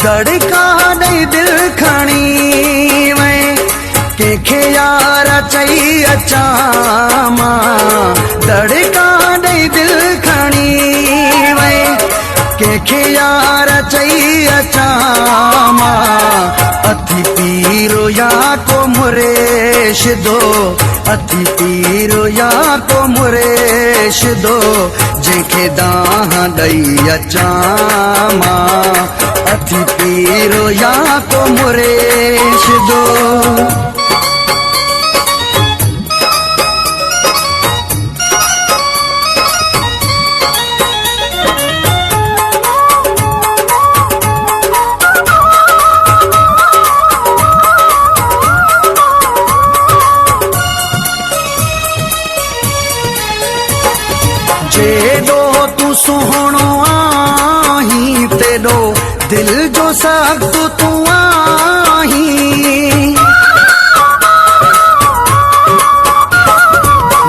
दड़का ॾेई दिलि खणी वई कंहिंखे यार चई अचां मां दड़का ॾेई दिलि खणी वई कंहिंखे यार चई अचां मां अथी पीरो या को मुर्शिदो अथी पीरो या को मुर्शिदो जंहिंखे दाह ॾेई अचां मां अथी पीरो या को मुर्शिदो जेॾो तूं सुहिणो आहीं तेॾो दिलि जो सख़्तु तूं आहीं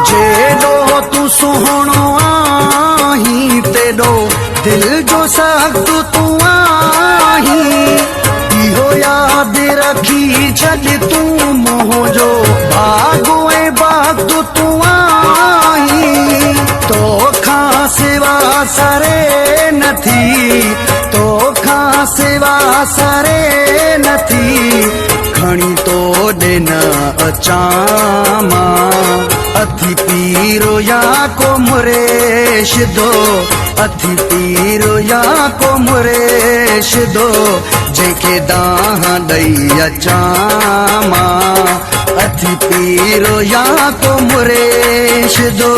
जेॾो तूं सुहिणो आहीं तेॾो दिलि जो सख़्तु तूं आहीं इहो यादि रखी छॾ तूं मुंहिंजो भाॻो ऐं वक़्तु तूं आहीं तोखां सिवा सरे नथी तोखां सिवा सरे नथी खणी तो ॾिन अचां मां अथी पीरो या को मुर्शिदो अथी पीरो या को मुर्शिदो जंहिंखे दाह ॾेई अचां मां अथी पीरो या को मुर्शिदो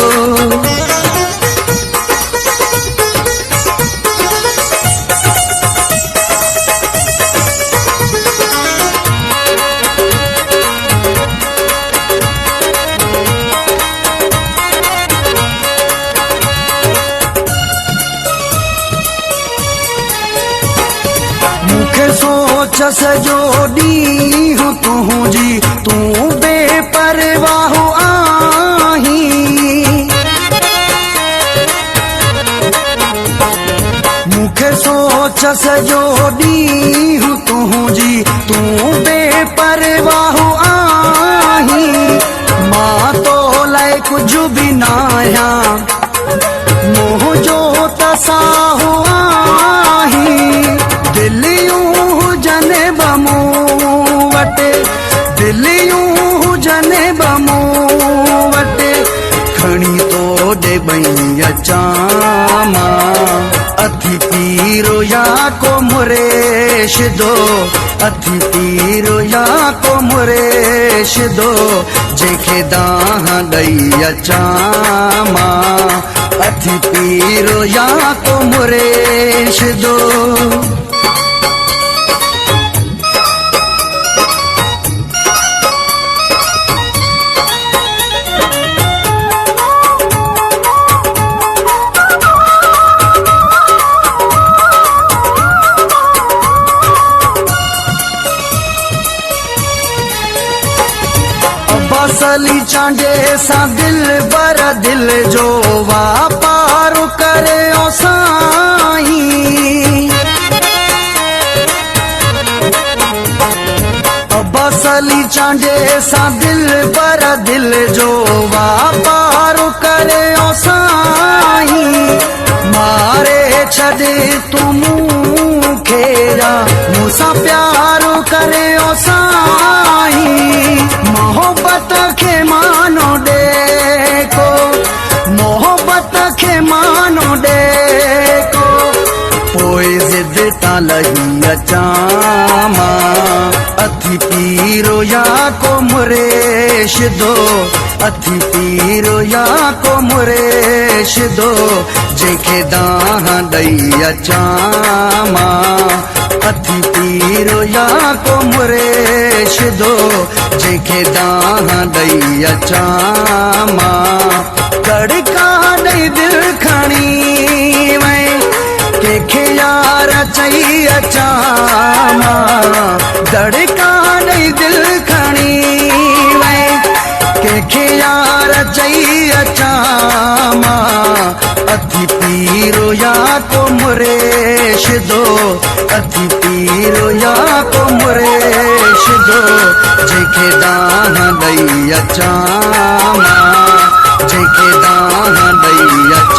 सोच सजो ॾींहुं तुंहिंजी तूं बेपरवाह आहीं मूंखे सोच सजो ॾींहुं तुंहिंजी तूं बेपरवाह आहीं मां तो लाइ कुझु बि न आहियां मुंहिंजो त साहो आहीं दिलियूं हुजनि बमूं वटि दिलियूं हुजनि बमूं वटि खणी तो ॾे ॿई अचां मां अथी पीरो या को मुर्शिदो अथी पीरो या को मुर्शिदो जंहिंखे दाह ॾेई अचां मां अथी पीरो या को मुर्शिदो असली चांडे सां दिलि बर दिलि जो वापारु करे साईं असली चांडे सां दिलि बर दिलि जो वापारु करे साईं मारे छॾ तूं मूंखे मूंसां प्यारु करे साईं मोहब्बत खे मानो ॾे को मोहब्बत खे मानो ॾे को पोइ ज़िद तां लही अचां मां अथी पीरो या को मुर्शिदो अथी पीरो या को मुर्शिदो जंहिंखे दाह ॾेई अचां मां अथी पीरो या को मुर्शिदो जंहिंखे दाह ॾेई अचां मां दड़का ॾेई दिलि खणी वई कंहिंखे यार चई अचां मां दड़का ॾेई दिलि खणी वई कंहिंखे यार चई अचां मां अधी पीरो या को मुरेश दो, अधी पीरो या को मुरेश दो, जेके दाह ॾई अचां मां, जेके दाह ॾई अचां